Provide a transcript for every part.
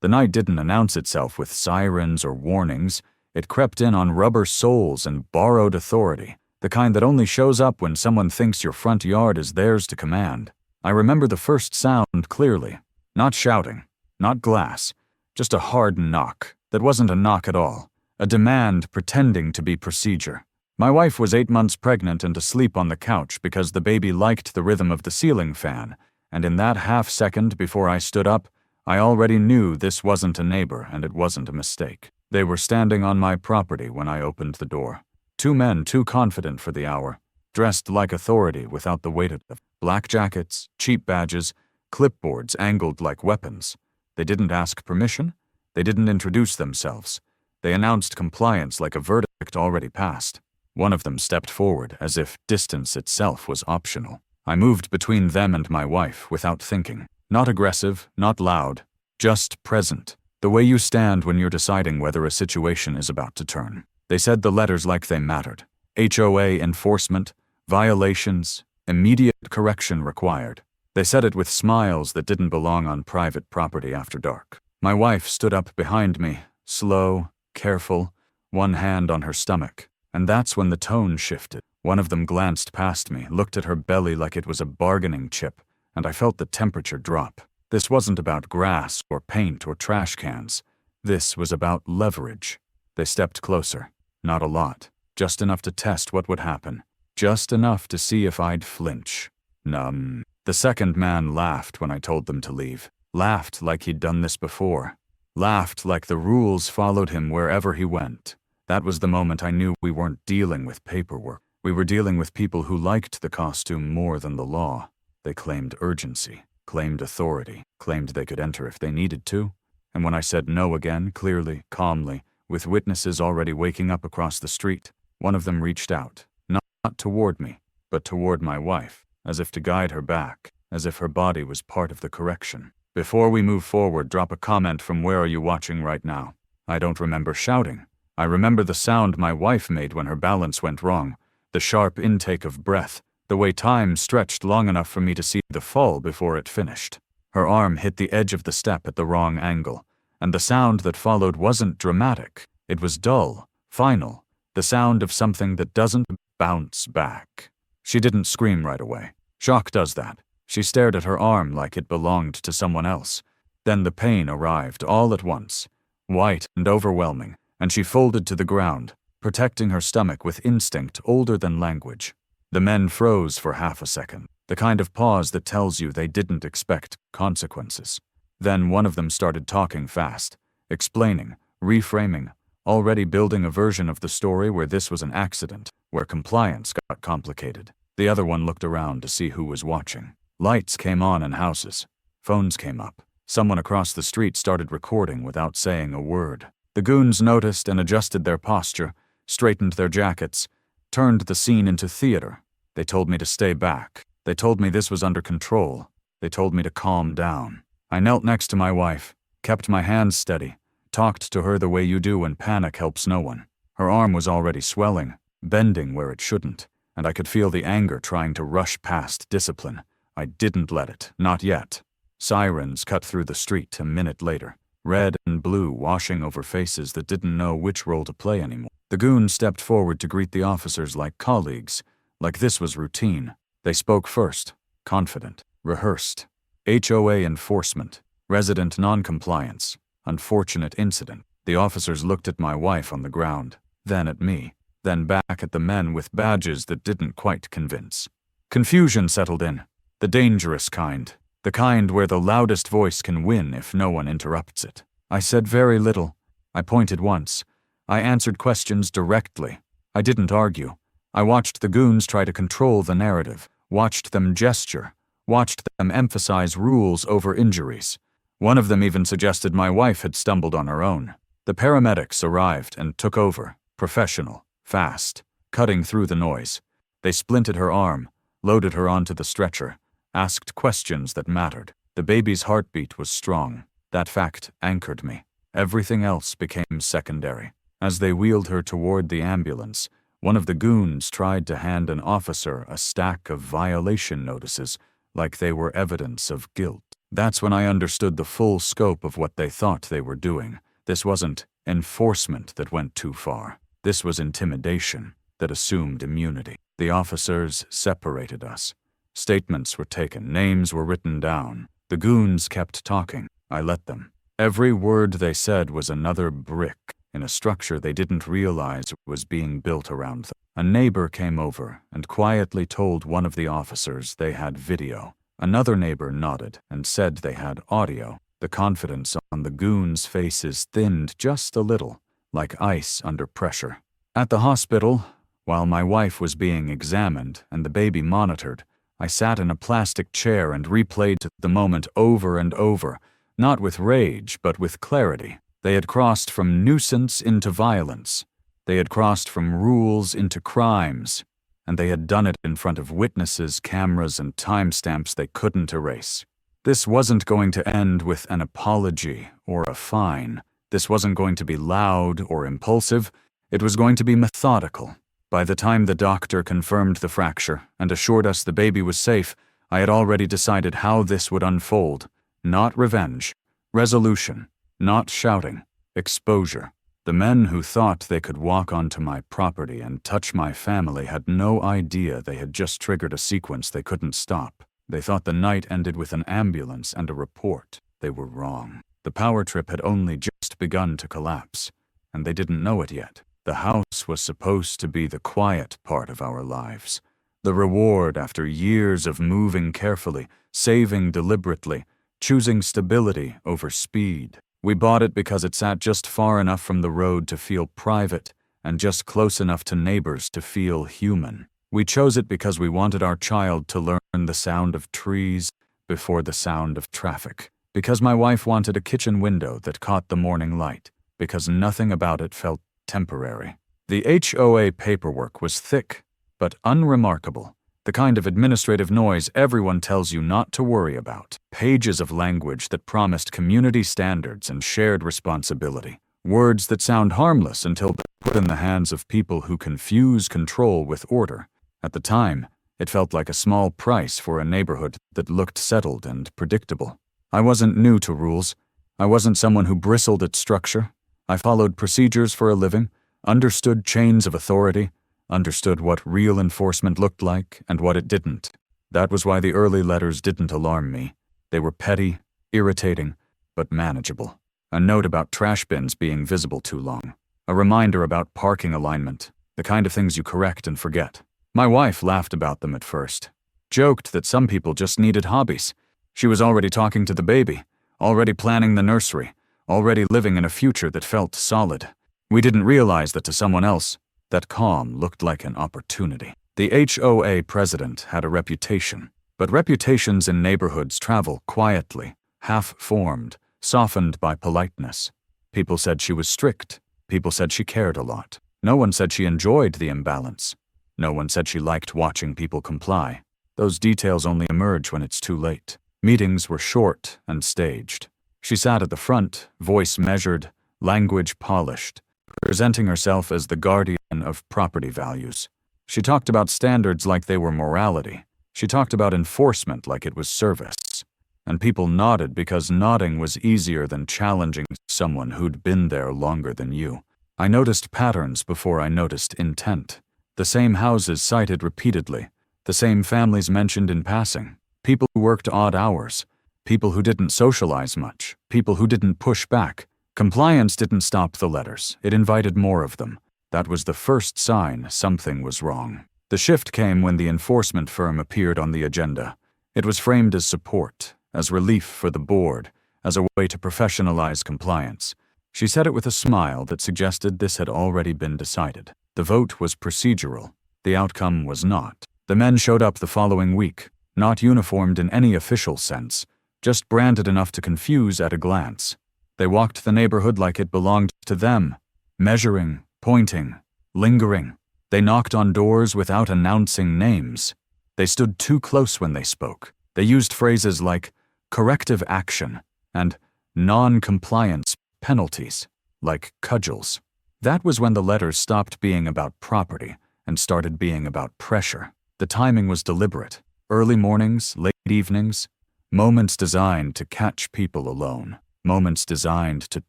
The night didn't announce itself with sirens or warnings. It crept in on rubber soles and borrowed authority, the kind that only shows up when someone thinks your front yard is theirs to command. I remember the first sound clearly. Not shouting, not glass, just a hard knock that wasn't a knock at all, a demand pretending to be procedure. My wife was 8 months pregnant and asleep on the couch because the baby liked the rhythm of the ceiling fan, and in that half second before I stood up, I already knew this wasn't a neighbor and it wasn't a mistake. They were standing on my property when I opened the door. 2 men too confident for the hour, dressed like authority without the weight of black jackets, cheap badges, clipboards angled like weapons. They didn't ask permission. They didn't introduce themselves. They announced compliance like a verdict already passed. One of them stepped forward as if distance itself was optional. I moved between them and my wife without thinking. Not aggressive, not loud, just present. The way you stand when you're deciding whether a situation is about to turn. They said the letters like they mattered. HOA enforcement, violations, immediate correction required. They said it with smiles that didn't belong on private property after dark. My wife stood up behind me, slow, careful, one hand on her stomach. And that's when the tone shifted. One of them glanced past me, looked at her belly like it was a bargaining chip, and I felt the temperature drop. This wasn't about grass or paint or trash cans. This was about leverage. They stepped closer. Not a lot. Just enough to test what would happen. Just enough to see if I'd flinch. Numb. The second man laughed when I told them to leave. Laughed like he'd done this before. Laughed like the rules followed him wherever he went. That was the moment I knew we weren't dealing with paperwork. We were dealing with people who liked the costume more than the law. They claimed urgency, claimed authority, claimed they could enter if they needed to. And when I said no again, clearly, calmly, with witnesses already waking up across the street, one of them reached out, not toward me, but toward my wife, as if to guide her back, as if her body was part of the correction. Before we move forward, drop a comment from where are you watching right now. I don't remember shouting. I remember the sound my wife made when her balance went wrong, the sharp intake of breath, the way time stretched long enough for me to see the fall before it finished. Her arm hit the edge of the step at the wrong angle, and the sound that followed wasn't dramatic. It was dull, final, the sound of something that doesn't bounce back. She didn't scream right away. Shock does that. She stared at her arm like it belonged to someone else. Then the pain arrived all at once, white and overwhelming, and she folded to the ground, protecting her stomach with instinct older than language. The men froze for half a second, the kind of pause that tells you they didn't expect consequences. Then one of them started talking fast, explaining, reframing, already building a version of the story where this was an accident, where compliance got complicated. The other one looked around to see who was watching. Lights came on in houses. Phones came up. Someone across the street started recording without saying a word. The goons noticed and adjusted their posture, straightened their jackets, turned the scene into theater. They told me to stay back. They told me this was under control. They told me to calm down. I knelt next to my wife, kept my hands steady, talked to her the way you do when panic helps no one. Her arm was already swelling, bending where it shouldn't, and I could feel the anger trying to rush past discipline. I didn't let it, not yet. Sirens cut through the street a minute later, red and blue washing over faces that didn't know which role to play anymore. The goons stepped forward to greet the officers like colleagues, like this was routine. They spoke first, confident, rehearsed. HOA enforcement, resident noncompliance, unfortunate incident. The officers looked at my wife on the ground, then at me, then back at the men with badges that didn't quite convince. Confusion settled in, the dangerous kind, the kind where the loudest voice can win if no one interrupts it. I said very little. I pointed once. I answered questions directly. I didn't argue. I watched the goons try to control the narrative, watched them gesture, watched them emphasize rules over injuries. One of them even suggested my wife had stumbled on her own. The paramedics arrived and took over, professional, fast, cutting through the noise. They splinted her arm, loaded her onto the stretcher, asked questions that mattered. The baby's heartbeat was strong. That fact anchored me. Everything else became secondary. As they wheeled her toward the ambulance, one of the goons tried to hand an officer a stack of violation notices like they were evidence of guilt. That's when I understood the full scope of what they thought they were doing. This wasn't enforcement that went too far. This was intimidation that assumed immunity. The officers separated us. Statements were taken, names were written down. The goons kept talking. I let them. Every word they said was another brick in a structure they didn't realize was being built around them. A neighbor came over and quietly told one of the officers they had video. Another neighbor nodded and said they had audio. The confidence on the goons' faces thinned just a little, like ice under pressure. At the hospital, while my wife was being examined and the baby monitored, I sat in a plastic chair and replayed the moment over and over, not with rage, but with clarity. They had crossed from nuisance into violence. They had crossed from rules into crimes, and they had done it in front of witnesses, cameras, and timestamps they couldn't erase. This wasn't going to end with an apology or a fine. This wasn't going to be loud or impulsive. It was going to be methodical. By the time the doctor confirmed the fracture and assured us the baby was safe, I had already decided how this would unfold. Not revenge. Resolution. Not shouting. Exposure. The men who thought they could walk onto my property and touch my family had no idea they had just triggered a sequence they couldn't stop. They thought the night ended with an ambulance and a report. They were wrong. The power trip had only just begun to collapse, and they didn't know it yet. The house was supposed to be the quiet part of our lives. The reward after years of moving carefully, saving deliberately, choosing stability over speed. We bought it because it sat just far enough from the road to feel private and just close enough to neighbors to feel human. We chose it because we wanted our child to learn the sound of trees before the sound of traffic. Because my wife wanted a kitchen window that caught the morning light. Because nothing about it felt temporary. The HOA paperwork was thick, but unremarkable. The kind of administrative noise everyone tells you not to worry about. Pages of language that promised community standards and shared responsibility. Words that sound harmless until they're put in the hands of people who confuse control with order. At the time, it felt like a small price for a neighborhood that looked settled and predictable. I wasn't new to rules. I wasn't someone who bristled at structure. I followed procedures for a living, understood chains of authority, understood what real enforcement looked like and what it didn't. That was why the early letters didn't alarm me. They were petty, irritating, but manageable. A note about trash bins being visible too long. A reminder about parking alignment, the kind of things you correct and forget. My wife laughed about them at first, joked that some people just needed hobbies. She was already talking to the baby, already planning the nursery, already living in a future that felt solid. We didn't realize that to someone else, that calm looked like an opportunity. The HOA president had a reputation, but reputations in neighborhoods travel quietly, half-formed, softened by politeness. People said she was strict. People said she cared a lot. No one said she enjoyed the imbalance. No one said she liked watching people comply. Those details only emerge when it's too late. Meetings were short and staged. She sat at the front, voice measured, language polished, presenting herself as the guardian of property values. She talked about standards like they were morality. She talked about enforcement like it was service. And people nodded because nodding was easier than challenging someone who'd been there longer than you. I noticed patterns before I noticed intent. The same houses cited repeatedly. The same families mentioned in passing. People who worked odd hours. People who didn't socialize much. People who didn't push back. Compliance didn't stop the letters. It invited more of them. That was the first sign something was wrong. The shift came when the enforcement firm appeared on the agenda. It was framed as support, as relief for the board, as a way to professionalize compliance. She said it with a smile that suggested this had already been decided. The vote was procedural. The outcome was not. The men showed up the following week, not uniformed in any official sense, just branded enough to confuse at a glance. They walked the neighborhood like it belonged to them, measuring, pointing, lingering. They knocked on doors without announcing names. They stood too close when they spoke. They used phrases like corrective action and non-compliance penalties, like cudgels. That was when the letters stopped being about property and started being about pressure. The timing was deliberate. Early mornings, late evenings, Moments designed to catch people alone. Moments designed to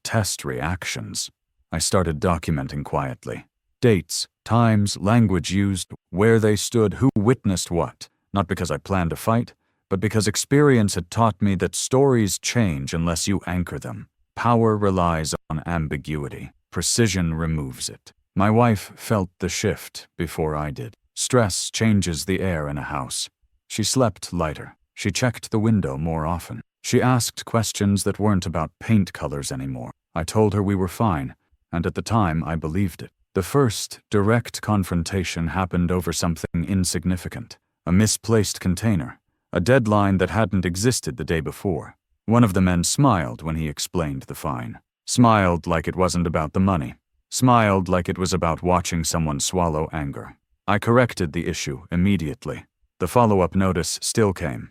test reactions. I started documenting quietly. Dates, times, language used, where they stood, who witnessed what. Not because I planned a fight, but because experience had taught me that stories change unless you anchor them. Power relies on ambiguity. Precision removes it. My wife felt the shift before I did. Stress changes the air in a house. She slept lighter. She checked the window more often. She asked questions that weren't about paint colors anymore. I told her we were fine, and at the time I believed it. The first direct confrontation happened over something insignificant. A misplaced container. A deadline that hadn't existed the day before. One of the men smiled when he explained the fine. Smiled like it wasn't about the money. Smiled like it was about watching someone swallow anger. I corrected the issue immediately. The follow-up notice still came.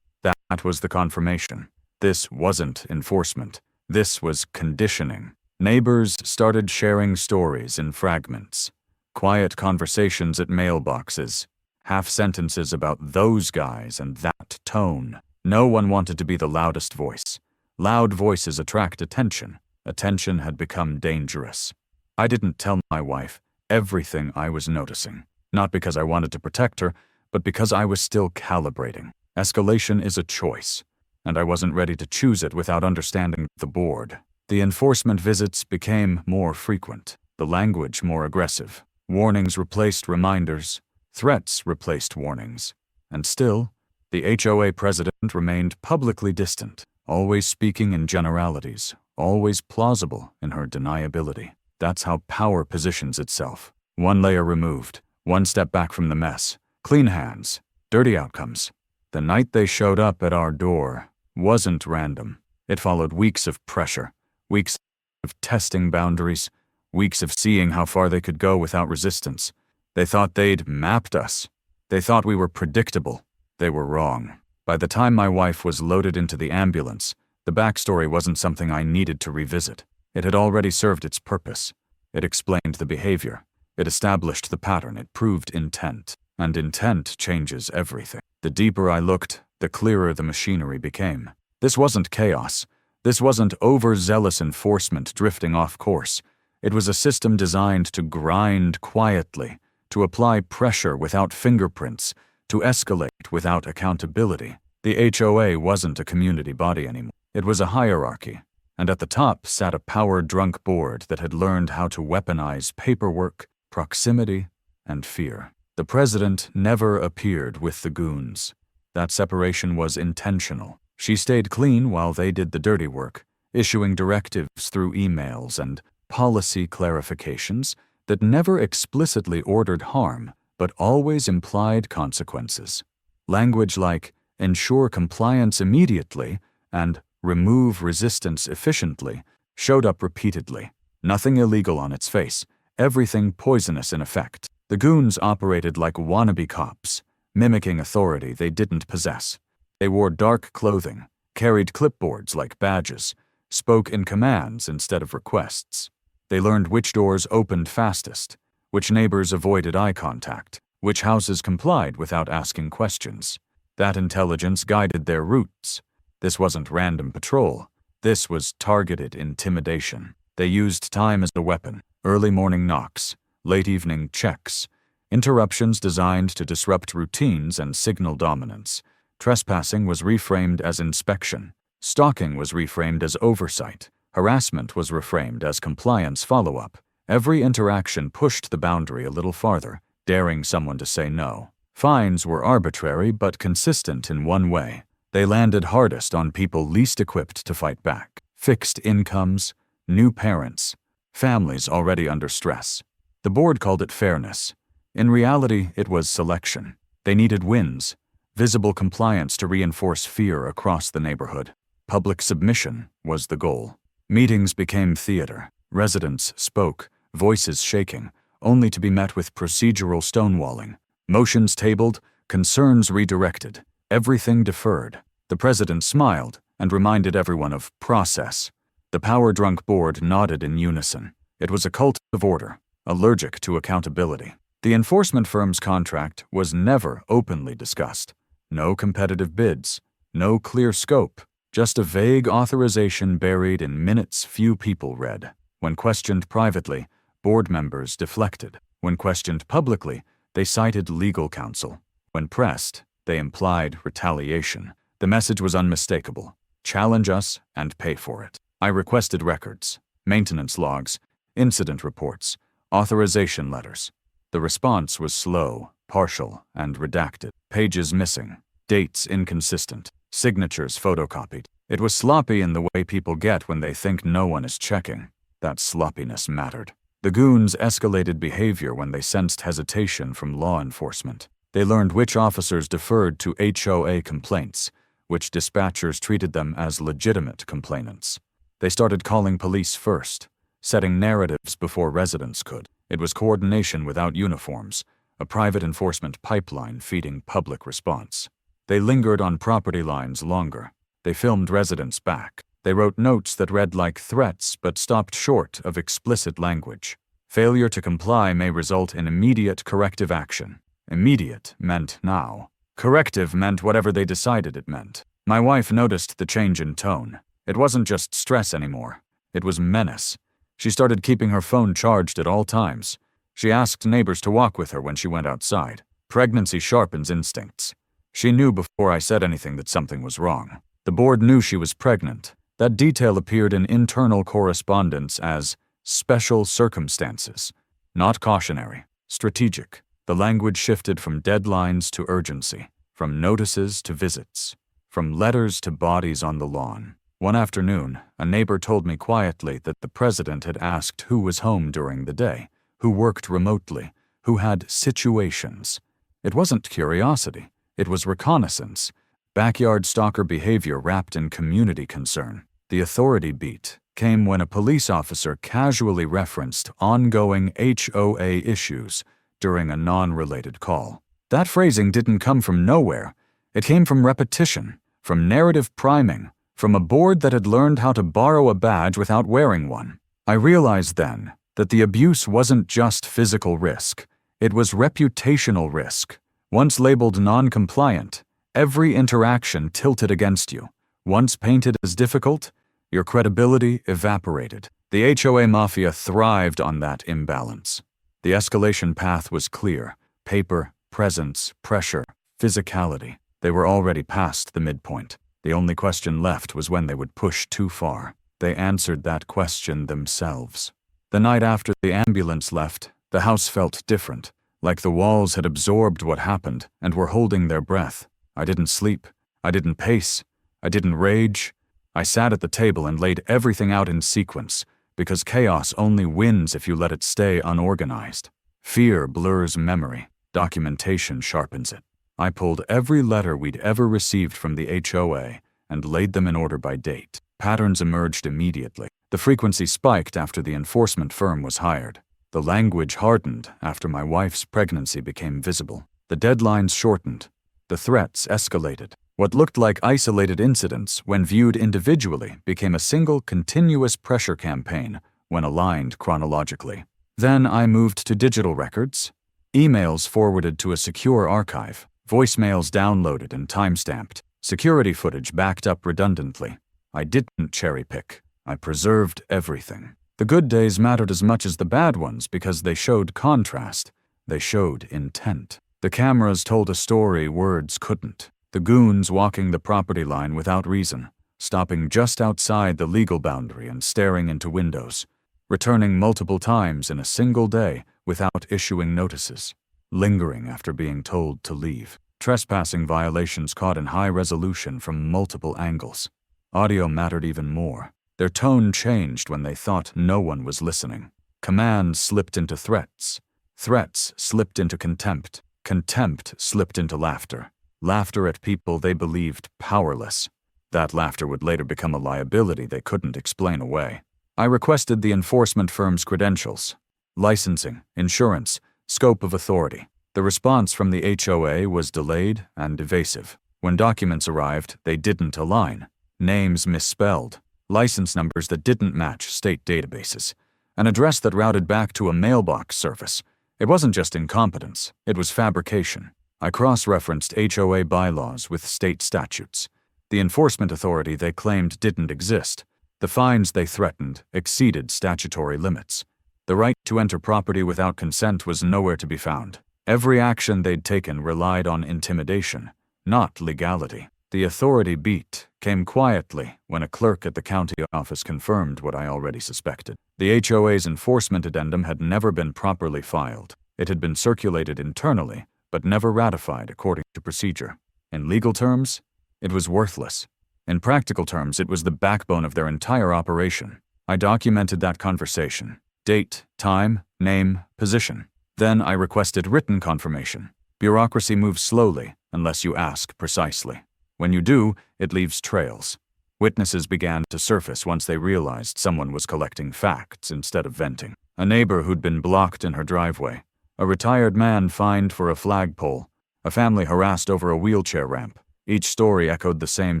That was the confirmation. This wasn't enforcement. This was conditioning. Neighbors started sharing stories in fragments. Quiet conversations at mailboxes. Half-sentences about those guys and that tone. No one wanted to be the loudest voice. Loud voices attract attention. Attention had become dangerous. I didn't tell my wife everything I was noticing. Not because I wanted to protect her, but because I was still calibrating. Escalation is a choice, and I wasn't ready to choose it without understanding the board. The enforcement visits became more frequent, the language more aggressive. Warnings replaced reminders, threats replaced warnings. And still, the HOA president remained publicly distant, always speaking in generalities, always plausible in her deniability. That's how power positions itself. One layer removed, one step back from the mess. Clean hands, dirty outcomes. The night they showed up at our door wasn't random. It followed weeks of pressure, weeks of testing boundaries, weeks of seeing how far they could go without resistance. They thought they'd mapped us. They thought we were predictable. They were wrong. By the time my wife was loaded into the ambulance, the backstory wasn't something I needed to revisit. It had already served its purpose. It explained the behavior. It established the pattern. It proved intent. And intent changes everything. The deeper I looked, the clearer the machinery became. This wasn't chaos. This wasn't overzealous enforcement drifting off course. It was a system designed to grind quietly, to apply pressure without fingerprints, to escalate without accountability. The HOA wasn't a community body anymore. It was a hierarchy, and at the top sat a power-drunk board that had learned how to weaponize paperwork, proximity, and fear. The president never appeared with the goons. That separation was intentional. She stayed clean while they did the dirty work, issuing directives through emails and policy clarifications that never explicitly ordered harm, but always implied consequences. Language like ensure compliance immediately and remove resistance efficiently showed up repeatedly. Nothing illegal on its face, everything poisonous in effect. The goons operated like wannabe cops, mimicking authority they didn't possess. They wore dark clothing, carried clipboards like badges, spoke in commands instead of requests. They learned which doors opened fastest, which neighbors avoided eye contact, which houses complied without asking questions. That intelligence guided their routes. This wasn't random patrol. This was targeted intimidation. They used time as a weapon. Early morning knocks, late evening checks, interruptions designed to disrupt routines and signal dominance. Trespassing was reframed as inspection. Stalking was reframed as oversight. Harassment was reframed as compliance follow-up. Every interaction pushed the boundary a little farther, daring someone to say no. Fines were arbitrary but consistent in one way. They landed hardest on people least equipped to fight back. Fixed incomes, new parents, families already under stress. The board called it fairness. In reality, it was selection. They needed wins, visible compliance to reinforce fear across the neighborhood. Public submission was the goal. Meetings became theater. Residents spoke, voices shaking, only to be met with procedural stonewalling. Motions tabled, concerns redirected, everything deferred. The president smiled and reminded everyone of process. The power-drunk board nodded in unison. It was a cult of order, allergic to accountability. The enforcement firm's contract was never openly discussed. No competitive bids, No clear scope, just a vague authorization buried in minutes few people read. When questioned privately, board members deflected. When questioned publicly, they cited legal counsel. When pressed, they implied retaliation. The message was unmistakable. Challenge us and pay for it. I requested records, maintenance logs, incident reports, authorization letters. The response was slow, partial, and redacted. Pages missing, dates inconsistent, signatures photocopied. It was sloppy in the way people get when they think no one is checking. That sloppiness mattered. The goons escalated behavior when they sensed hesitation from law enforcement. They learned which officers deferred to HOA complaints, which dispatchers treated them as legitimate complainants. They started calling police first, setting narratives before residents could. It was coordination without uniforms, a private enforcement pipeline feeding public response. They lingered on property lines longer. They filmed residents back. They wrote notes that read like threats but stopped short of explicit language. Failure to comply may result in immediate corrective action. Immediate meant now. Corrective meant whatever they decided it meant. My wife noticed the change in tone. It wasn't just stress anymore. It was menace. She started keeping her phone charged at all times. She asked neighbors to walk with her when she went outside. Pregnancy sharpens instincts. She knew before I said anything that something was wrong. The board knew she was pregnant. That detail appeared in internal correspondence as special circumstances, not cautionary, strategic. The language shifted from deadlines to urgency, from notices to visits, from letters to bodies on the lawn. One afternoon, a neighbor told me quietly that the president had asked who was home during the day, who worked remotely, who had situations. It wasn't curiosity, it was reconnaissance. Backyard stalker behavior wrapped in community concern. The authority beat came when a police officer casually referenced ongoing HOA issues during a non-related call. That phrasing didn't come from nowhere. It came from repetition, from narrative priming, from a board that had learned how to borrow a badge without wearing one. I realized then that the abuse wasn't just physical risk. It was reputational risk. Once labeled non-compliant, every interaction tilted against you. Once painted as difficult, your credibility evaporated. The HOA mafia thrived on that imbalance. The escalation path was clear. Paper, presence, pressure, physicality. They were already past the midpoint. The only question left was when they would push too far. They answered that question themselves. The night after the ambulance left, the house felt different, like the walls had absorbed what happened and were holding their breath. I didn't sleep. I didn't pace. I didn't rage. I sat at the table and laid everything out in sequence, because chaos only wins if you let it stay unorganized. Fear blurs memory. Documentation sharpens it. I pulled every letter we'd ever received from the HOA and laid them in order by date. Patterns emerged immediately. The frequency spiked after the enforcement firm was hired. The language hardened after my wife's pregnancy became visible. The deadlines shortened. The threats escalated. What looked like isolated incidents when viewed individually became a single continuous pressure campaign when aligned chronologically. Then I moved to digital records, emails forwarded to a secure archive, voicemails downloaded and timestamped, security footage backed up redundantly. I didn't cherry-pick. I preserved everything. The good days mattered as much as the bad ones because they showed contrast. They showed intent. The cameras told a story words couldn't. The goons walking the property line without reason, stopping just outside the legal boundary and staring into windows, returning multiple times in a single day without issuing notices, lingering after being told to leave. Trespassing violations caught in high resolution from multiple angles. Audio mattered even more. Their tone changed when they thought no one was listening. Commands slipped into threats. Threats slipped into contempt. Contempt slipped into laughter. Laughter at people they believed powerless. That laughter would later become a liability they couldn't explain away. I requested the enforcement firm's credentials, licensing, insurance, scope of authority. The response from the HOA was delayed and evasive. When documents arrived, they didn't align. Names misspelled, license numbers that didn't match state databases, an address that routed back to a mailbox service. It wasn't just incompetence, it was fabrication. I cross-referenced HOA bylaws with state statutes. The enforcement authority they claimed didn't exist. The fines they threatened exceeded statutory limits. The right to enter property without consent was nowhere to be found. Every action they'd taken relied on intimidation, not legality. The authority beat came quietly when a clerk at the county office confirmed what I already suspected. The HOA's enforcement addendum had never been properly filed. It had been circulated internally, but never ratified according to procedure. In legal terms, it was worthless. In practical terms, it was the backbone of their entire operation. I documented that conversation. Date, time, name, position. Then I requested written confirmation. Bureaucracy moves slowly unless you ask precisely. When you do, it leaves trails. Witnesses began to surface once they realized someone was collecting facts instead of venting. A neighbor who'd been blocked in her driveway. A retired man fined for a flagpole. A family harassed over a wheelchair ramp. Each story echoed the same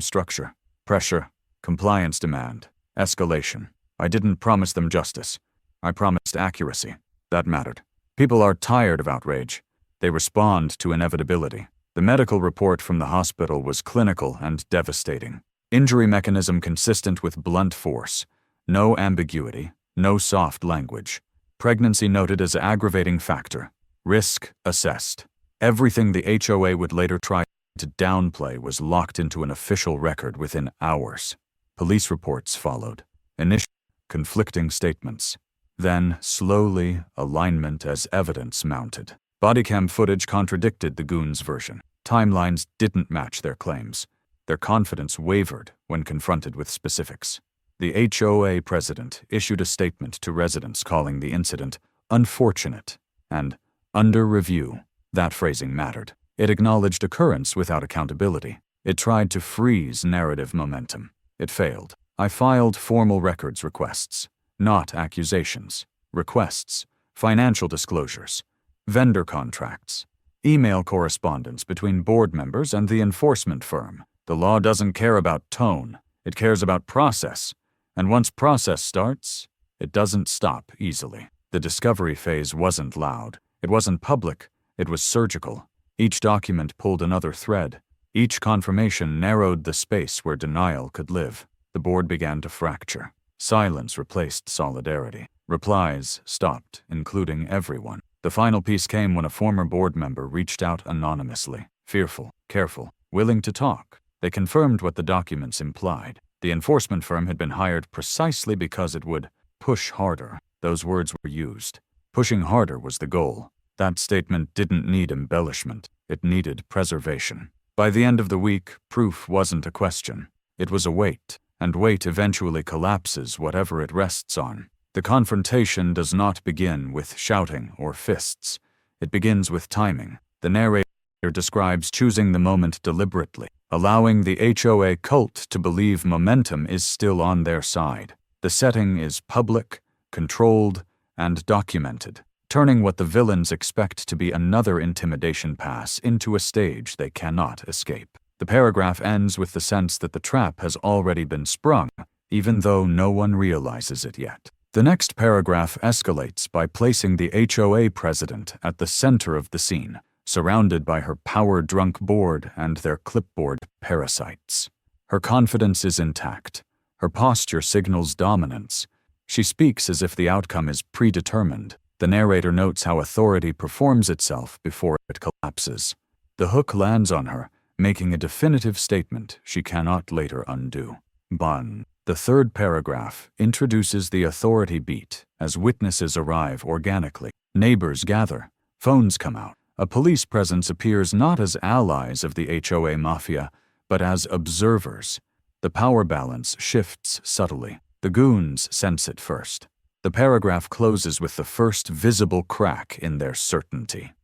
structure. Pressure, compliance demand, escalation. I didn't promise them justice. I promised accuracy. That mattered. People are tired of outrage. They respond to inevitability. The medical report from the hospital was clinical and devastating. Injury mechanism consistent with blunt force. No ambiguity, no soft language. Pregnancy noted as aggravating factor. Risk assessed. Everything the HOA would later try to downplay was locked into an official record within hours. Police reports followed. Initial conflicting statements. Then, slowly, alignment as evidence mounted. Bodycam footage contradicted the goons' version. Timelines didn't match their claims. Their confidence wavered when confronted with specifics. The HOA president issued a statement to residents calling the incident unfortunate and under review. That phrasing mattered. It acknowledged occurrence without accountability. It tried to freeze narrative momentum. It failed. I filed formal records requests, not accusations. Requests, financial disclosures, vendor contracts, email correspondence between board members and the enforcement firm. The law doesn't care about tone. It cares about process. And once process starts, it doesn't stop easily. The discovery phase wasn't loud. It wasn't public. It was surgical. Each document pulled another thread. Each confirmation narrowed the space where denial could live. The board began to fracture. Silence replaced solidarity. Replies stopped, including everyone. The final piece came when a former board member reached out anonymously. Fearful, careful, willing to talk. They confirmed what the documents implied. The enforcement firm had been hired precisely because it would push harder. Those words were used. Pushing harder was the goal. That statement didn't need embellishment. It needed preservation. By the end of the week, proof wasn't a question. It was a weight, and weight eventually collapses whatever it rests on. The confrontation does not begin with shouting or fists. It begins with timing. The narrator describes choosing the moment deliberately, allowing the HOA cult to believe momentum is still on their side. The setting is public, controlled, and documented, turning what the villains expect to be another intimidation pass into a stage they cannot escape. The paragraph ends with the sense that the trap has already been sprung, even though no one realizes it yet. The next paragraph escalates by placing the HOA president at the center of the scene, surrounded by her power-drunk board and their clipboard parasites. Her confidence is intact. Her posture signals dominance. She speaks as if the outcome is predetermined. The narrator notes how authority performs itself before it collapses. The hook lands on her, making a definitive statement she cannot later undo. Bun. The third paragraph introduces the authority beat as witnesses arrive organically. Neighbors gather. Phones come out. A police presence appears not as allies of the HOA mafia, but as observers. The power balance shifts subtly. The goons sense it first. The paragraph closes with the first visible crack in their certainty.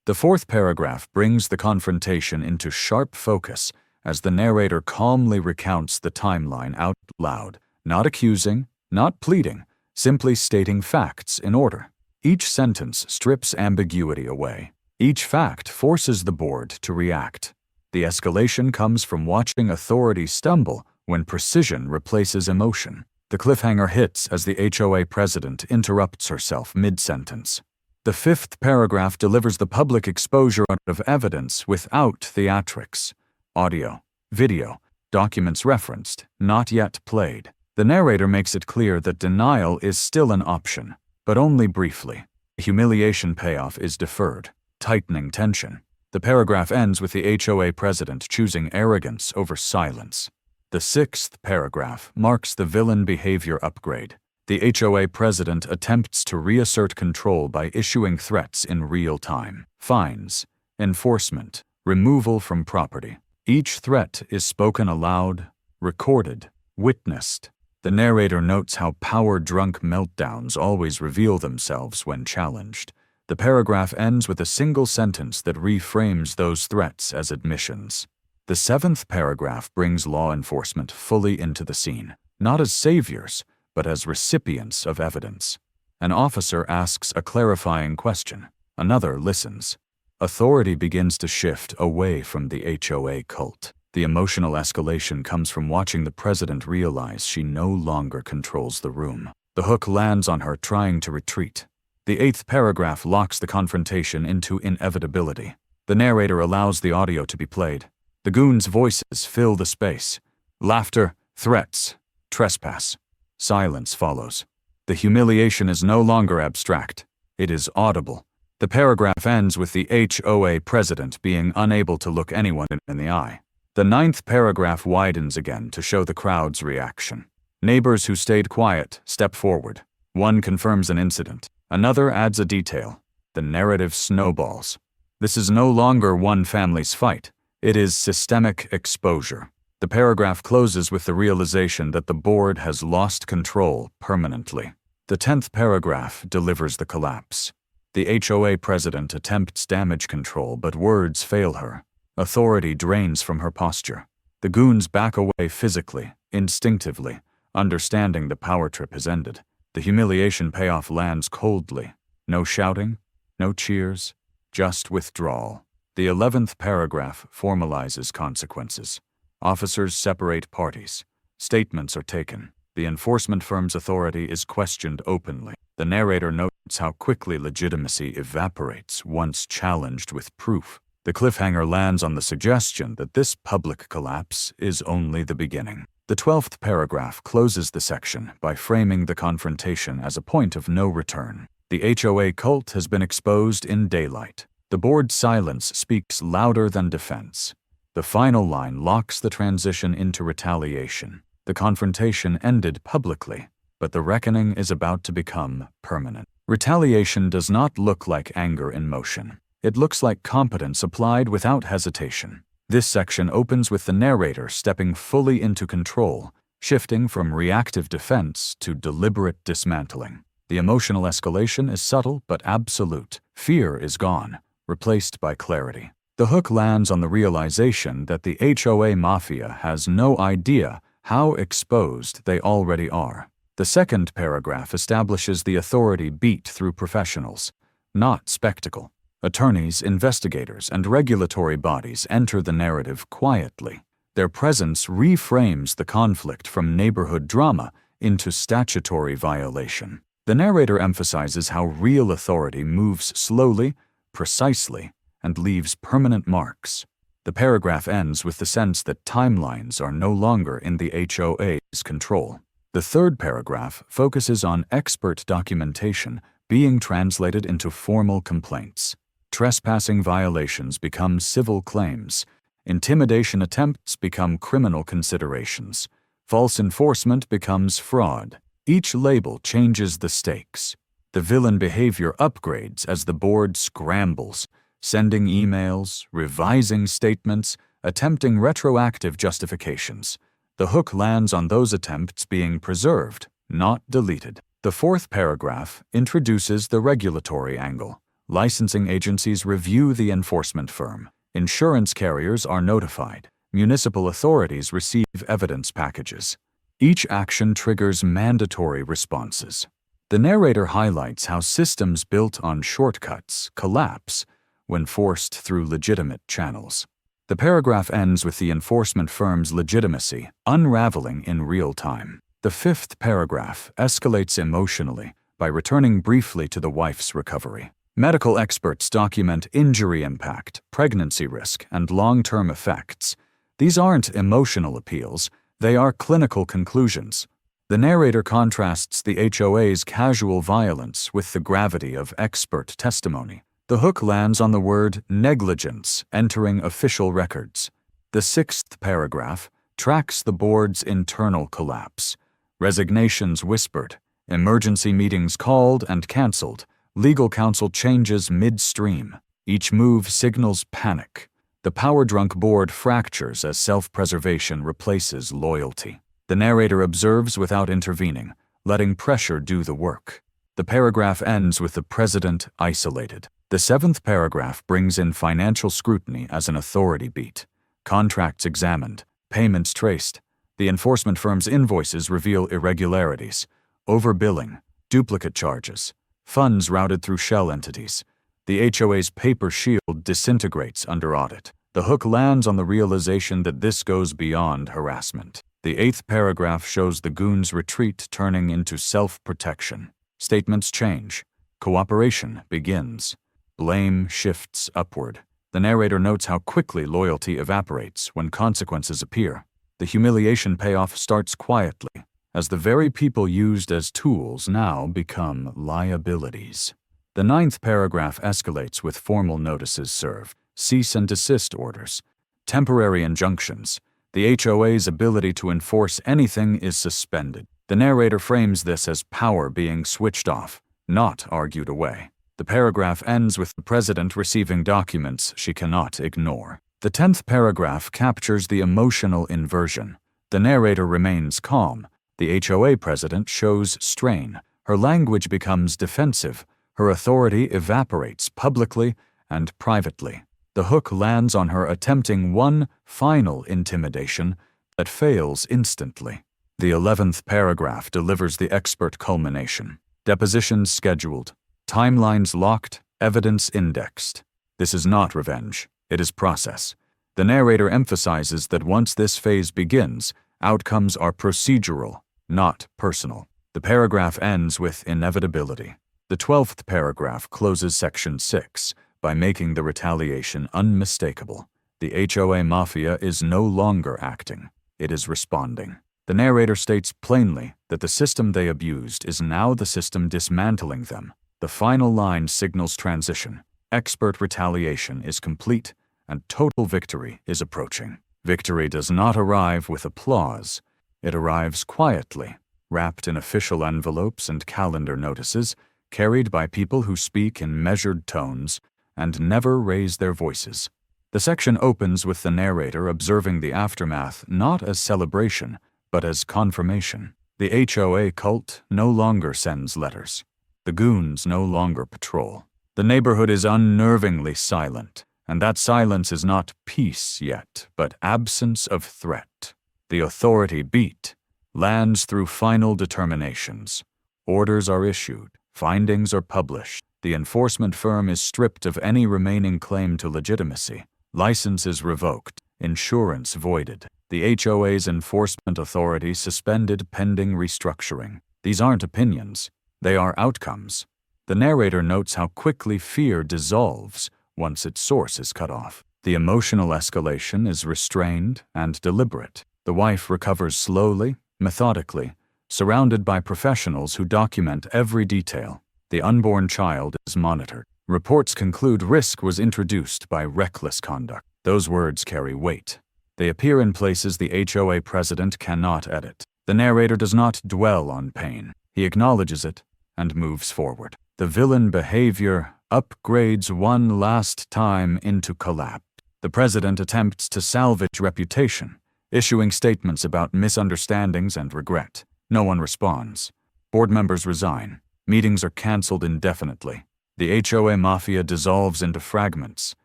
The fourth paragraph brings the confrontation into sharp focus as the narrator calmly recounts the timeline out loud, not accusing, not pleading, simply stating facts in order. Each sentence strips ambiguity away. Each fact forces the board to react. The escalation comes from watching authority stumble when precision replaces emotion. The cliffhanger hits as the HOA president interrupts herself mid-sentence. The fifth paragraph delivers the public exposure of evidence without theatrics. Audio, Video. Documents referenced, not yet played. The narrator makes it clear that denial is still an option, but only briefly. The humiliation payoff is deferred, tightening tension. The paragraph ends with the HOA president choosing arrogance over silence. The sixth paragraph marks the villain behavior upgrade. The HOA president attempts to reassert control by issuing threats in real time. Fines, enforcement, removal from property. Each threat is spoken aloud, recorded, witnessed. The narrator notes how power-drunk meltdowns always reveal themselves when challenged. The paragraph ends with a single sentence that reframes those threats as admissions. The seventh paragraph brings law enforcement fully into the scene, not as saviors, but as recipients of evidence. An officer asks a clarifying question. Another listens. Authority begins to shift away from the HOA cult. The emotional escalation comes from watching the president realize she no longer controls the room. The hook lands on her trying to retreat. The eighth paragraph locks the confrontation into inevitability. The narrator allows the audio to be played. The goons' voices fill the space. Laughter, threats, trespass. Silence follows. The humiliation is no longer abstract. It is audible. The paragraph ends with the HOA president being unable to look anyone in the eye. The ninth paragraph widens again to show the crowd's reaction. Neighbors who stayed quiet step forward. One confirms an incident. Another adds a detail. The narrative snowballs. This is no longer one family's fight. It is systemic exposure. The paragraph closes with the realization that the board has lost control permanently. The 10th paragraph delivers the collapse. The HOA president attempts damage control, but words fail her. Authority drains from her posture. The goons back away physically, instinctively, understanding the power trip has ended. The humiliation payoff lands coldly. No shouting, no cheers, just withdrawal. The 11th paragraph formalizes consequences. Officers separate parties. Statements are taken. The enforcement firm's authority is questioned openly. The narrator notes how quickly legitimacy evaporates once challenged with proof. The cliffhanger lands on the suggestion that this public collapse is only the beginning. The 12th paragraph closes the section by framing the confrontation as a point of no return. The HOA cult has been exposed in daylight. The board's silence speaks louder than defense. The final line locks the transition into retaliation. The confrontation ended publicly, but the reckoning is about to become permanent. Retaliation does not look like anger in motion. It looks like competence applied without hesitation. This section opens with the narrator stepping fully into control, shifting from reactive defense to deliberate dismantling. The emotional escalation is subtle but absolute. Fear is gone, replaced by clarity. The hook lands on the realization that the HOA mafia has no idea how exposed they already are. The second paragraph establishes the authority beat through professionals, not spectacle. Attorneys, investigators, and regulatory bodies enter the narrative quietly. Their presence reframes the conflict from neighborhood drama into statutory violation. The narrator emphasizes how real authority moves slowly, precisely, and leaves permanent marks. The paragraph ends with the sense that timelines are no longer in the HOA's control. The third paragraph focuses on expert documentation being translated into formal complaints. Trespassing violations become civil claims. Intimidation attempts become criminal considerations. False enforcement becomes fraud. Each label changes the stakes. The villain behavior upgrades as the board scrambles, sending emails, revising statements, attempting retroactive justifications. The hook lands on those attempts being preserved, not deleted. The fourth paragraph introduces the regulatory angle. Licensing agencies review the enforcement firm. Insurance carriers are notified. Municipal authorities receive evidence packages. Each action triggers mandatory responses. The narrator highlights how systems built on shortcuts collapse when forced through legitimate channels. The paragraph ends with the enforcement firm's legitimacy unraveling in real time. The fifth paragraph escalates emotionally by returning briefly to the wife's recovery. Medical experts document injury impact, pregnancy risk, and long-term effects. These aren't emotional appeals, they are clinical conclusions. The narrator contrasts the HOA's casual violence with the gravity of expert testimony. The hook lands on the word negligence entering official records. The sixth paragraph tracks the board's internal collapse. Resignations whispered, emergency meetings called and cancelled, legal counsel changes midstream. Each move signals panic. The power-drunk board fractures as self-preservation replaces loyalty. The narrator observes without intervening, letting pressure do the work. The paragraph ends with the president isolated. The seventh paragraph brings in financial scrutiny as an authority beat. Contracts examined, payments traced. The enforcement firm's invoices reveal irregularities, overbilling, duplicate charges, funds routed through shell entities. The HOA's paper shield disintegrates under audit. The hook lands on the realization that this goes beyond harassment. The eighth paragraph shows the goons' retreat turning into self-protection. Statements change. Cooperation begins. Blame shifts upward. The narrator notes how quickly loyalty evaporates when consequences appear. The humiliation payoff starts quietly, as the very people used as tools now become liabilities. The ninth paragraph escalates with formal notices served, cease and desist orders, temporary injunctions. The HOA's ability to enforce anything is suspended. The narrator frames this as power being switched off, not argued away. The paragraph ends with the president receiving documents she cannot ignore. The 10th paragraph captures the emotional inversion. The narrator remains calm. The HOA president shows strain. Her language becomes defensive. Her authority evaporates publicly and privately. The hook lands on her attempting one final intimidation that fails instantly. The 11th paragraph delivers the expert culmination. Depositions scheduled, timelines locked, evidence indexed. This is not revenge, it is process. The narrator emphasizes that once this phase begins, outcomes are procedural, not personal. The paragraph ends with inevitability. The 12th paragraph closes section 6 by making the retaliation unmistakable. The HOA mafia is no longer acting, it is responding. The narrator states plainly that the system they abused is now the system dismantling them. The final line signals transition. Expert retaliation is complete, and total victory is approaching. Victory does not arrive with applause. It arrives quietly, wrapped in official envelopes and calendar notices, carried by people who speak in measured tones and never raise their voices. The section opens with the narrator observing the aftermath not as celebration, but as confirmation. The HOA cult no longer sends letters. The goons no longer patrol. The neighborhood is unnervingly silent, and that silence is not peace yet, but absence of threat. The authority beat lands through final determinations. Orders are issued, findings are published. The enforcement firm is stripped of any remaining claim to legitimacy. License is revoked, insurance voided. The HOA's enforcement authority suspended pending restructuring. These aren't opinions, they are outcomes. The narrator notes how quickly fear dissolves once its source is cut off. The emotional escalation is restrained and deliberate. The wife recovers slowly, methodically, surrounded by professionals who document every detail. The unborn child is monitored. Reports conclude risk was introduced by reckless conduct. Those words carry weight. They appear in places the HOA president cannot edit. The narrator does not dwell on pain. He acknowledges it and moves forward. The villain behavior upgrades one last time into collapse. The president attempts to salvage reputation, issuing statements about misunderstandings and regret. No one responds. Board members resign. Meetings are canceled indefinitely. The HOA mafia dissolves into fragments,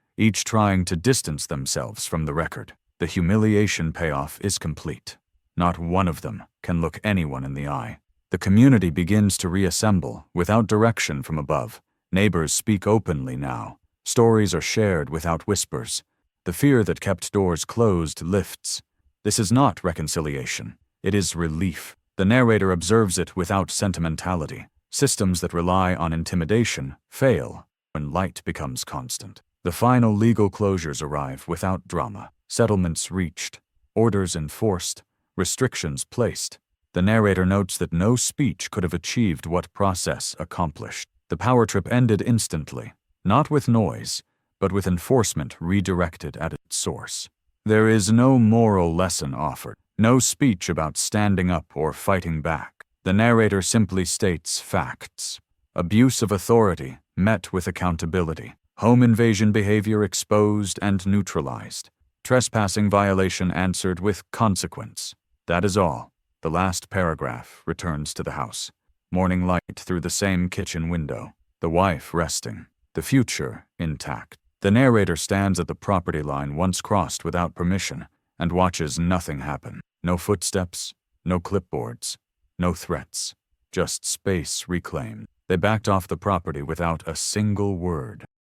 each trying to distance themselves from the record. The humiliation payoff is complete. Not one of them can look anyone in the eye. The community begins to reassemble without direction from above. Neighbors speak openly now. Stories are shared without whispers. The fear that kept doors closed lifts. This is not reconciliation. It is relief. The narrator observes it without sentimentality. Systems that rely on intimidation fail when light becomes constant. The final legal closures arrive without drama. Settlements reached. orders enforced, restrictions placed. The narrator notes that no speech could have achieved what process accomplished. The power trip ended instantly, not with noise, but with enforcement redirected at its source. There is no moral lesson offered, no speech about standing up or fighting back. The narrator simply states facts. Abuse of authority met with accountability. Home invasion behavior exposed and neutralized. Trespassing violation answered with consequence. That is all. The last paragraph returns to the house. Morning light through the same kitchen window. The wife resting. The future intact. The narrator stands at the property line once crossed without permission and watches nothing happen. No footsteps, no clipboards, no threats. Just space reclaimed. They backed off the property without a single word.